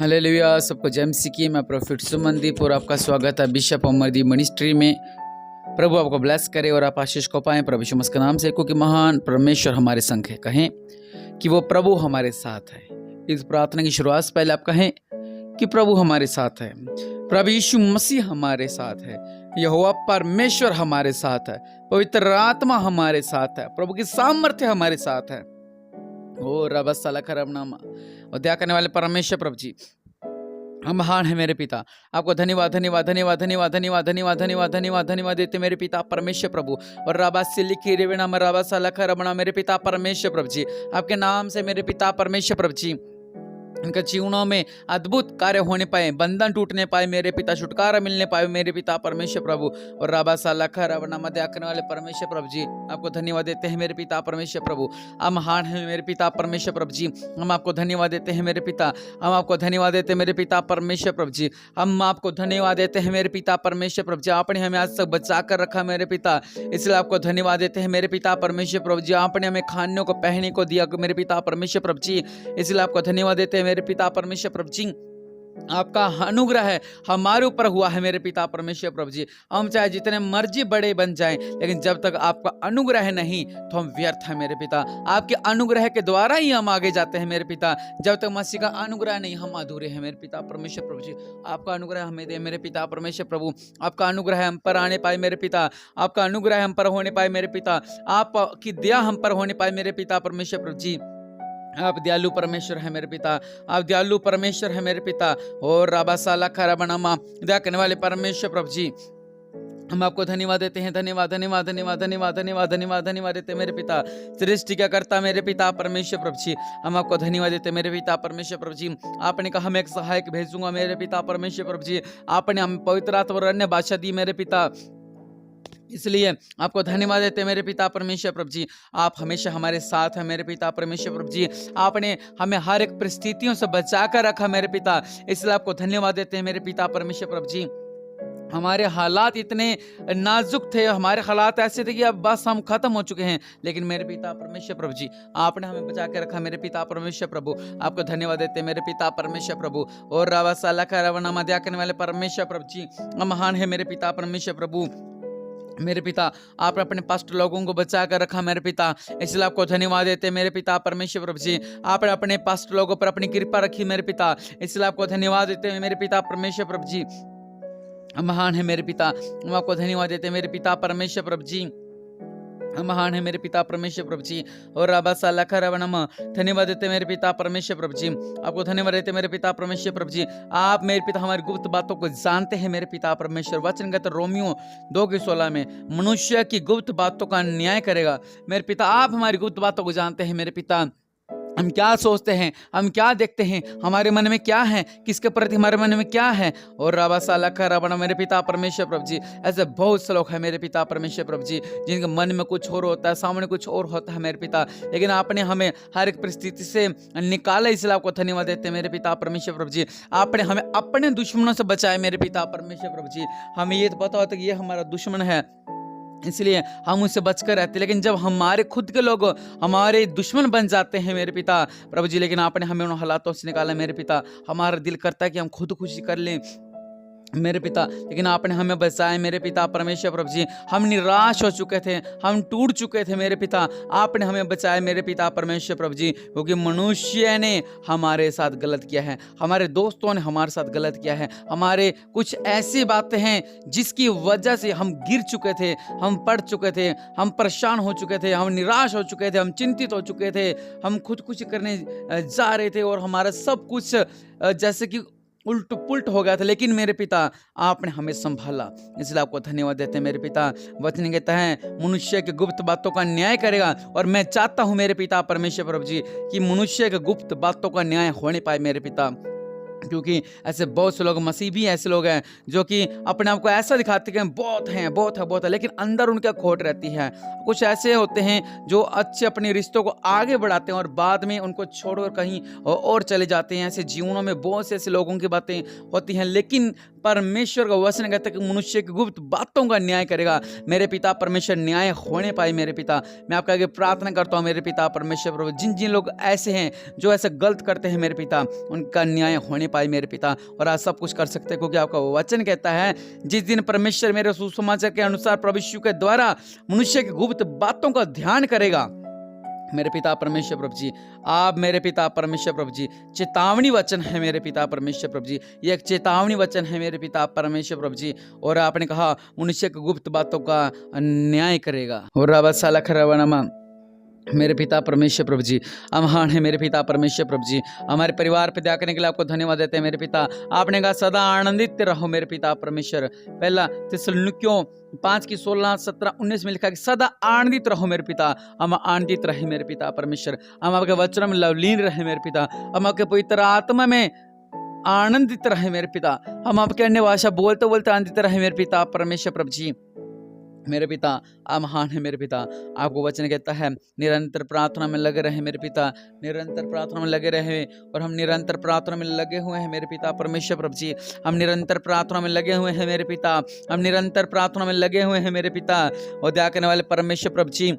Hallelujah. सबको जय मसीह की। मैं प्रोफेट सुमनदीप और आपका स्वागत है बिशप अमरदीप मिनिस्ट्री में। प्रभु आपको ब्लेस करे और आप आशीष को पाएं प्रभु यीशु मसीह के नाम से, क्योंकि महान परमेश्वर हमारे संग है। कहें कि वो प्रभु हमारे साथ है। इस प्रार्थना की शुरुआत से पहले आप कहें कि प्रभु हमारे साथ है, प्रभु यीशु मसीह हमारे साथ है, यहोवा परमेश्वर हमारे साथ है, पवित्र आत्मा हमारे साथ है, प्रभु की सामर्थ्य हमारे साथ है। ओ रब सला करम और दया करने वाले परमेश्वर प्रभु जी, हम महान है मेरे पिता। आपको धन्यवाद धन्यवाद धन्यवाद धन्यवाद धन्यवाद धन्यवाद धन्यवाद धन्यवाद धन्यवाद देते मेरे पिता परमेश्वर प्रभु। और राबा से लिखी रेवना राबा साला रमणा मेरे पिता परमेश्वर प्रभु जी, आपके नाम से मेरे पिता परमेश्वर प्रभु जी उनके जीवनों में अद्भुत कार्य होने पाए, बंधन टूटने पाए मेरे पिता, छुटकारा मिलने पाए मेरे पिता परमेश्वर प्रभु। और राबा साला रवना मध्या करने वाले परमेश्वर प्रभु जी, आपको धन्यवाद देते हैं मेरे पिता परमेश्वर प्रभु। आप महान है मेरे पिता परमेश्वर प्रभु जी, हम आपको धन्यवाद देते हैं मेरे पिता, हम आपको धन्यवाद देते हैं मेरे पिता परमेश्वर प्रभु जी, हम आपको धन्यवाद देते हैं मेरे पिता परमेश्वर प्रभु जी। आपने हमें आज तक बचा कर रखा मेरे पिता, इसलिए आपको धन्यवाद देते हैं मेरे पिता परमेश्वर प्रभु जी। आपने हमें खाने को पहनने को दिया मेरे पिता परमेश्वर प्रभु जी, इसलिए आपको धन्यवाद देते हैं मेरे पिता परमेश्वर प्रभु जी। आपका अनुग्रह है हमारे ऊपर हुआ है मेरे पिता परमेश्वर प्रभु जी। हम चाहे जितने मर्जी बड़े बन जाएं, लेकिन जब तक आपका अनुग्रह नहीं तो हम व्यर्थ है मेरे पिता। आपके अनुग्रह के द्वारा ही हम आगे जाते हैं मेरे पिता। जब तक मसीह का अनुग्रह नहीं, हम अधूरे हैं मेरे पिता परमेश्वर प्रभु जी। आपका अनुग्रह हमें दे मेरे पिता परमेश्वर प्रभु। आपका अनुग्रह हम पर आने पाए मेरे पिता, आपका अनुग्रह हम पर होने पाए मेरे पिता, आपकी दया हम पर होने पाए मेरे पिता परमेश्वर प्रभु जी। आप दयालु परमेश्वर है मेरे पिता, आप दयालु परमेश्वर है मेरे पिता। और राबा साला खरा बनामा दया करने वाले परमेश्वर प्रभु जी, हम आपको धन्यवाद देते हैं। धन्यवाद धन्यवाद धन्यवाद धन्यवाद धन्यवाद धन्यवाद धन्यवाद देते हैं मेरे पिता, सृष्टि का करता मेरे पिता परमेश्वर प्रभु जी। हम आपको धन्यवाद देते हैं मेरे पिता परमेश्वर प्रभु जी। आपने कहा मैं एक सहायक भेजूंगा मेरे पिता परमेश्वर प्रभु जी। आपने हमें पवित्र आत्मा और अन्य भाषा दी मेरे पिता, इसलिए आपको धन्यवाद देते हैं मेरे पिता परमेश्वर प्रभु जी। आप हमेशा हमारे साथ हैं मेरे पिता परमेश्वर प्रभु जी। आपने हमें हर एक परिस्थितियों से बचा कर रखा मेरे पिता, इसलिए आपको धन्यवाद देते हैं मेरे पिता परमेश्वर प्रभु जी। हमारे हालात इतने नाजुक थे, हमारे हालात ऐसे थे कि अब बस हम खत्म हो चुके हैं, लेकिन मेरे पिता परमेश्वर प्रभु जी आपने हमें बचा के रखा मेरे पिता परमेश्वर प्रभु। आपको धन्यवाद देते हैं मेरे पिता परमेश्वर प्रभु। और रावा साला का रवना मध्या करने वाले परमेश्वर प्रभु जी, महान है मेरे पिता परमेश्वर प्रभु। मेरे पिता आपने अपने पास्ट लोगों को बचा कर रखा मेरे पिता, इसलिए आपको धन्यवाद देते हैं मेरे पिता परमेश्वर प्रभु जी। आपने अपने पास्ट लोगों पर अपनी कृपा रखी मेरे पिता, इसलिए आपको धन्यवाद देते हैं मेरे पिता परमेश्वर प्रभु जी। महान है मेरे पिता, हम आपको धन्यवाद देते हैं मेरे पिता परमेश्वर प्रभु जी। महान है मेरे पिता परमेश्वर प्रभु जी। और रबा साला रवनम धन्यवाद देते मेरे पिता परमेश्वर प्रभु जी। आपको धन्यवाद देते मेरे पिता परमेश्वर प्रभु जी। आप मेरे पिता हमारी गुप्त बातों को जानते हैं मेरे पिता परमेश्वर। वचन कहते रोमियो 2:16 में मनुष्य की गुप्त बातों का न्याय करेगा मेरे पिता। आप हमारी गुप्त बातों को जानते हैं मेरे पिता। हम क्या सोचते हैं, हम क्या देखते हैं, हमारे मन में क्या है, किसके प्रति हमारे मन में क्या है। और राबा साला का रावण मेरे पिता परमेश्वर प्रभु जी, ऐसे बहुत से लोग हैं मेरे पिता परमेश्वर प्रभु जी, जिनके मन में कुछ और होता है, सामने कुछ और होता है मेरे पिता, लेकिन आपने हमें हर एक परिस्थिति से निकाला, इसलिए आपको धन्यवाद देते हैं मेरे पिता परमेश्वर प्रभु जी। आपने हमें अपने दुश्मनों से बचाए मेरे पिता परमेश्वर प्रभु जी। हमें ये तो पता होता है कि ये हमारा दुश्मन है, इसलिए हम उससे बचकर रहते, लेकिन जब हमारे खुद के लोग हमारे दुश्मन बन जाते हैं मेरे पिता प्रभु जी, लेकिन आपने हमें उन हालातों से निकाला मेरे पिता। हमारा दिल करता है कि हम खुदकुशी कर लें मेरे पिता, लेकिन आपने हमें बचाए मेरे पिता परमेश्वर प्रभु जी। हम निराश हो चुके थे, हम टूट चुके थे मेरे पिता, आपने हमें बचाए मेरे पिता परमेश्वर प्रभु जी। क्योंकि मनुष्य ने हमारे साथ गलत किया है, हमारे दोस्तों ने हमारे साथ गलत किया है, हमारे कुछ ऐसी बातें हैं जिसकी वजह से हम गिर चुके थे, हम पड़ चुके थे, हम परेशान हो चुके थे, हम निराश हो चुके थे, हम चिंतित हो चुके थे, हम खुदकुशी करने जा रहे थे और हमारा सब कुछ जैसे कि उल्ट पुल्ट हो गया था, लेकिन मेरे पिता आपने हमें संभाला, इसलिए आपको धन्यवाद देते हैं मेरे पिता। वचन कहता है मनुष्य के गुप्त बातों का न्याय करेगा, और मैं चाहता हूं मेरे पिता परमेश्वर प्रभु जी कि मनुष्य के गुप्त बातों का न्याय होने पाए मेरे पिता। क्योंकि ऐसे बहुत से लोग, मसीह भी ऐसे लोग हैं जो कि अपने आप को ऐसा दिखाते हैं बहुत हैं, बहुत है, लेकिन अंदर उनका खोट रहती है। कुछ ऐसे होते हैं जो अच्छे अपने रिश्तों को आगे बढ़ाते हैं और बाद में उनको छोड़कर कहीं और चले जाते हैं। ऐसे जीवनों में बहुत से ऐसे लोगों की बातें होती हैं, लेकिन परमेश्वर का वचन कहता है कि मनुष्य की गुप्त बातों का न्याय करेगा मेरे पिता परमेश्वर। न्याय होने पाए मेरे पिता, मैं आपका आगे प्रार्थना करता हूँ मेरे पिता परमेश्वर प्रभु। जिन जिन लोग ऐसे हैं जो ऐसे गलत करते हैं मेरे पिता, उनका न्याय होने पाए मेरे पिता, और आज सब कुछ कर सकते हैं, क्योंकि आपका वचन कहता है जिस दिन परमेश्वर मेरे सुसमाचार के अनुसार प्रभु यीशु के द्वारा मनुष्य की गुप्त बातों का ध्यान करेगा। मेरे पिता परमेश्वर प्रभु जी, आप मेरे पिता परमेश्वर प्रभु जी, चेतावनी वचन है मेरे पिता परमेश्वर प्रभु जी, ये एक चेतावनी वचन है मेरे पिता परमेश्वर प्रभु जी। और आपने कहा मनुष्य की गुप्त बातों का न्याय करेगा। और रबसाला खरवनमा मेरे पिता परमेश्वर प्रभु जी, महान है मेरे पिता परमेश्वर प्रभु जी। हमारे परिवार पे दया करने के लिए आपको धन्यवाद देते हैं मेरे पिता। आपने कहा सदा आनंदित रहो मेरे पिता परमेश्वर। पहला थिस्सलुनीकियों 5:16-17-19 में लिखा कि सदा आनंदित रहो मेरे पिता। हम आनंदित रहे मेरे पिता परमेश्वर, हम आपके वचन में लवलीन रहे मेरे पिता, हम आपके पवित्र आत्मा में आनंदित रहे मेरे पिता, हम आपके अन्य भाषा बोलते बोलते आनंदित रहे मेरे पिता परमेश्वर प्रभु जी। मेरे पिता आप महान है मेरे पिता। आपको वचन कहता है निरंतर प्रार्थना में लगे रहे मेरे पिता, निरंतर प्रार्थना में लगे रहे, और हम निरंतर प्रार्थना में लगे हुए हैं मेरे पिता परमेश्वर प्रभु जी। हम निरंतर प्रार्थना में लगे हुए हैं मेरे पिता, हम निरंतर प्रार्थना में लगे हुए हैं मेरे पिता। और दया करने वाले परमेश्वर प्रभु जी,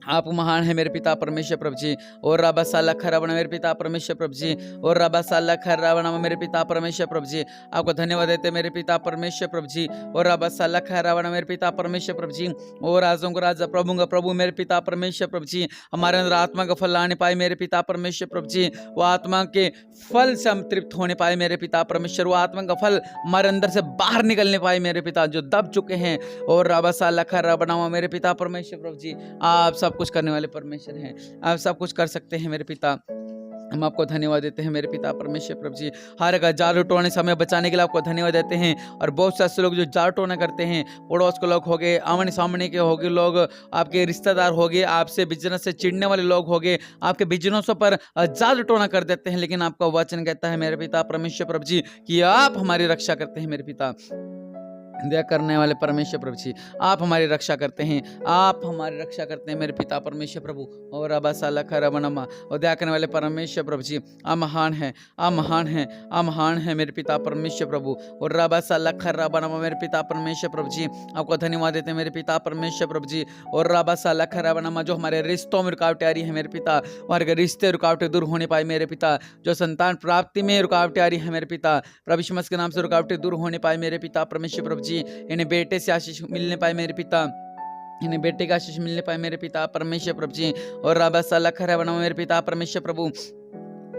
आप महान है मेरे पिता परमेश्वर प्रभु जी। और रबा साला खराबना मेरे पिता परमेश्वर प्रभु जी, और रबा साला खराबना मेरे पिता परमेश्वर प्रभु जी। आपको धन्यवाद देते मेरे पिता परमेश्वर प्रभु जी। और रबा साला खराबना मेरे पिता परमेश्वर प्रभु जी। और राजों को राजा प्रभु का प्रभु मेरे पिता परमेश्वर प्रभु जी। हमारे अंदर आत्मा का फल लाने पाए मेरे पिता परमेश्वर प्रभु जी। वो आत्मा के फल से हम तृप्त होने पाए मेरे पिता परमेश्वर। वो आत्मा का फल हमारे अंदर से बाहर निकलने पाए मेरे पिता, जो दब चुके हैं। और रबा साला खराबना मेरे पिता परमेश्वर प्रभु जी। आप सब कुछ करने वाले परमेश्वर हैं, आप सब कुछ कर सकते हैं मेरे पिता। हम आपको धन्यवाद देते हैं मेरे पिता परमेश्वर प्रभु जी। हर एक जाल टोने से हमें बचाने के लिए आपको धन्यवाद देते हैं। और बहुत से ऐसे लोग जो जाल टोना करते हैं, पड़ोस के लोग हो गए, आमने सामने के हो गए लोग, आपके रिश्तेदार हो गए, आपसे बिजनेस से चिढ़ने वाले लोग हो गए, आपके बिजनेसों पर जाल टोना कर देते हैं। लेकिन आपका वचन कहता है मेरे पिता परमेश्वर प्रभु जी कि आप हमारी रक्षा करते हैं मेरे पिता। दया करने वाले परमेश्वर प्रभु जी, आप हमारी रक्षा करते हैं, आप हमारी रक्षा करते हैं मेरे पिता परमेश्वर प्रभु। और अबा साला खरबनमा, और दया करने वाले परमेश्वर प्रभु जी, आप महान हैं, आप महान हैं, आप महान हैं मेरे पिता परमेश्वर प्रभु। और रबा साला खरबनमा मेरे पिता परमेश्वर प्रभु जी, आपको धन्यवाद देते हैं मेरे पिता परमेश्वर प्रभु जी। और रबा साला खरबनमा, जो हमारे रिश्तों में रुकावटें आ रही है मेरे पिता, हमारे रिश्ते रुकावटें दूर होने पाए मेरे पिता। जो संतान प्राप्ति में रुकावटें आ रही है मेरे पिता, प्रभु यीशु मसीह के नाम से रुकावटें दूर होने पाए मेरे पिता परमेश्वर प्रभु जी। इन्हें बेटे से आशीष मिलने पाए मेरे पिता, इन्हें बेटे का आशीष मिलने पाए मेरे पिता परमेश्वर प्रभु जी। और राबा साला खरा बना मेरे पिता परमेश्वर प्रभु।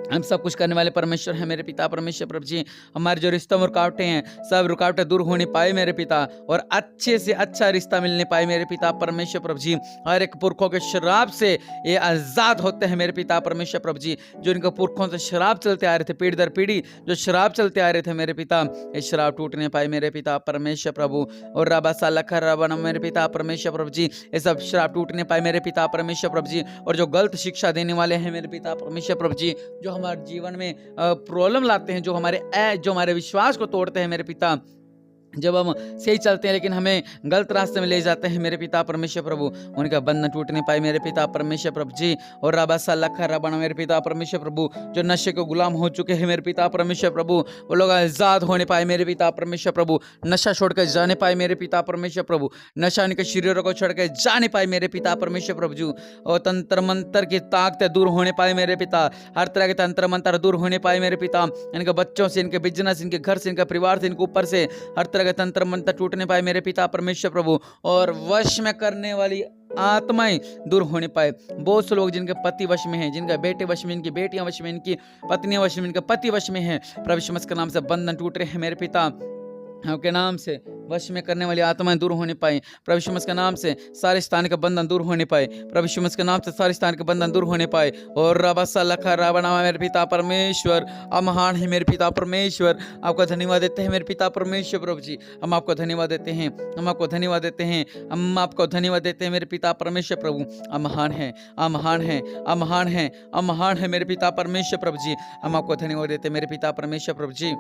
हम सब कुछ करने वाले परमेश्वर हैं मेरे पिता परमेश्वर प्रभु जी। हमारे जो रिश्तों में रुकावटें हैं, सब रुकावटें दूर होने पाए मेरे पिता, और अच्छे से अच्छा रिश्ता मिलने पाए मेरे पिता परमेश्वर प्रभु जी। हर एक पुरखों के शराब से ये आज़ाद होते हैं मेरे पिता परमेश्वर प्रभु जी। जो इनके पुरखों से शराब चलते आ रहे थे, पीढ़ी दर पीढ़ी जो शराब चलते आ रहे थे मेरे पिता, ये शराब टूटने पाए मेरे पिता परमेश्वर प्रभु। और राबा साला खरा बना मेरे पिता परमेश्वर प्रभु जी, ये सब शराब टूटने पाए मेरे पिता परमेश्वर प्रभु जी। और जो गलत शिक्षा देने वाले हैं मेरे पिता परमेश्वर प्रभु जी, जो हमारे जीवन में प्रॉब्लम लाते हैं, जो हमारे विश्वास को तोड़ते हैं मेरे पिता, जब हम सही चलते हैं लेकिन हमें गलत रास्ते में ले जाते हैं मेरे पिता परमेश्वर प्रभु, उनका बंधन टूटने पाए मेरे पिता परमेश्वर प्रभु जी। और राबा साला खरा बना मेरे पिता परमेश्वर प्रभु, जो नशे को गुलाम हो चुके हैं मेरे पिता परमेश्वर प्रभु, वो लोग आज़ाद होने पाए मेरे पिता परमेश्वर प्रभु। नशा छोड़कर जाने पाए मेरे पिता परमेश्वर प्रभु, नशा उनके शरीरों को छोड़कर जाने पाए मेरे पिता परमेश्वर प्रभु जी। और तंत्र मंत्र की ताकतें दूर होने पाए मेरे पिता, हर तरह के तंत्र मंत्र दूर होने पाए मेरे पिता। इनके बच्चों से, इनके बिजनेस, इनके घर से, इनके परिवार से, इनके ऊपर से हर तरह के तंत्र मंत्र टूटने पाए मेरे पिता परमेश्वर प्रभु। और वश में करने वाली आत्माएं दूर होने पाए। बहुत से लोग जिनके पति वश में हैं, जिनके बेटे वश में, इनकी बेटियां वश में, इनकी पत्नियां वश में, इनके पति वश में हैं, प्रभु यीशु मसीह के नाम से बंधन टूट रहे हैं मेरे पिता। आपके नाम से वश में करने वाली आत्माएं दूर होने पाए, प्रभु यीशु मसीह के नाम से सारे स्थान के बंधन दूर होने पाए, प्रभु यीशु मसीह के नाम से सारे स्थान के बंधन दूर होने पाए। और रबा साला खरा बना मेरे पिता परमेश्वर, आप महान है मेरे पिता परमेश्वर। आपका धन्यवाद देते हैं मेरे पिता परमेश्वर प्रभु जी। हम आपको धन्यवाद देते हैं, हम आपको धन्यवाद देते हैं, हम आपको धन्यवाद देते हैं मेरे पिता परमेश्वर प्रभु। आप महान हैं, आप महान हैं, आप महान हैं, आप महान है मेरे पिता परमेश्वर प्रभु जी। हम आपको धन्यवाद देते हैं मेरे पिता परमेश्वर प्रभु जी।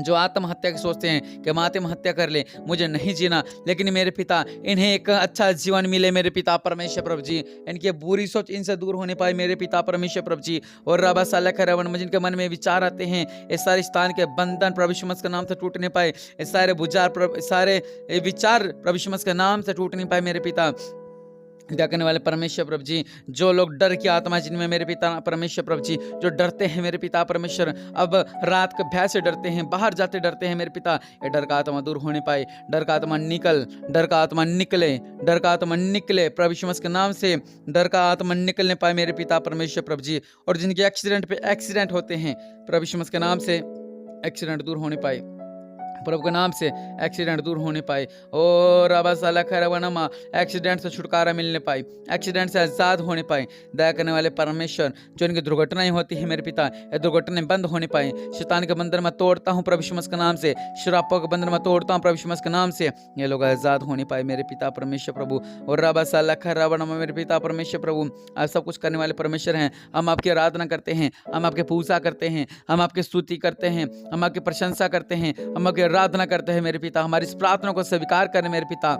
जो आत्महत्या के सोचते हैं कि हम आत्महत्या कर ले, मुझे नहीं जीना, लेकिन मेरे पिता इन्हें एक अच्छा जीवन मिले मेरे पिता परमेश्वर प्रभु जी। इनकी बुरी सोच इनसे दूर होने पाए मेरे पिता परमेश्वर प्रभु जी। और रबा साला खरावन, जिनके मन में विचार आते हैं, ये सारे स्थान के बंधन प्रभु यीशु मसीह के नाम से टूटने पाए, ये सारे विचार प्रभु यीशु मसीह के नाम से टूटने पाए मेरे पिता। दया करने वाले परमेश्वर प्रभु जी, जो लोग डर की आत्मा जिनमें मेरे पिता परमेश्वर प्रभु जी, जो डरते हैं मेरे पिता परमेश्वर, अब रात के भय से डरते हैं, बाहर जाते डरते हैं मेरे पिता, ये डर का आत्मा दूर होने पाए, डर का आत्मा डर का आत्मा निकले, डर का आत्मा निकले प्रभु यीशु मसीह के नाम से, डर का आत्मा निकलने पाए मेरे पिता परमेश्वर प्रभु जी। और जिनके एक्सीडेंट पे एक्सीडेंट होते हैं प्रभु यीशु मसीह के नाम से एक्सीडेंट दूर होने पाए, प्रभु के नाम से एक्सीडेंट दूर होने पाए। और रबासाला खरवनमा, एक्सीडेंट से छुटकारा मिलने पाए, एक्सीडेंट से आज़ाद होने पाए। दया करने वाले परमेश्वर, जो इनकी दुर्घटनाएं होती है मेरे पिता, ये दुर्घटनाएं बंद होने पाए। शैतान के बंधन में तोड़ता हूँ प्रभु यीशु मसीह के नाम से, श्रापों के बंधन में तोड़ता हूँ प्रभु यीशु मसीह के नाम से, ये लोग आज़ाद होने पाए मेरे पिता परमेश्वर प्रभु। और रबासाला खरवनमा, मेरे पिता परमेश्वर प्रभु, आप सब कुछ करने वाले परमेश्वर हैं। हम आपकी आराधना करते हैं, हम आपके पूजा करते हैं, हम आपकी स्तुति करते हैं, हम आपकी प्रशंसा करते हैं, हम आपकी आराधना करते हैं मेरे पिता। हमारी इस प्रार्थना को स्वीकार करें मेरे पिता,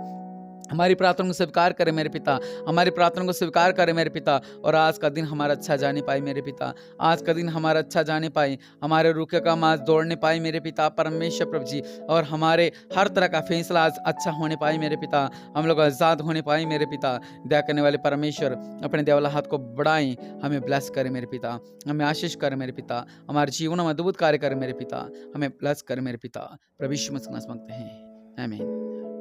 हमारी प्रार्थना को स्वीकार करें मेरे पिता, हमारी प्रार्थना को स्वीकार करें मेरे पिता। और आज का दिन हमारा अच्छा जाने पाए मेरे पिता, आज का दिन हमारा अच्छा जाने पाए, हमारे रुके काम आज दौड़ने पाए मेरे पिता परमेश्वर प्रभु जी। और हमारे हर तरह का फैसला आज अच्छा होने पाए मेरे पिता, हम लोग आज़ाद होने पाए मेरे पिता। दया करने वाले परमेश्वर, अपने देवला हाथ को बढ़ाएं, हमें ब्लेस करें मेरे पिता, हमें आशीष करें मेरे पिता, हमारे जीवन में अद्भुत कार्य करें मेरे पिता, हमें ब्लेस करें मेरे पिता। प्रभु यीशु मसीह के नाम से मांगते हैं, आमीन।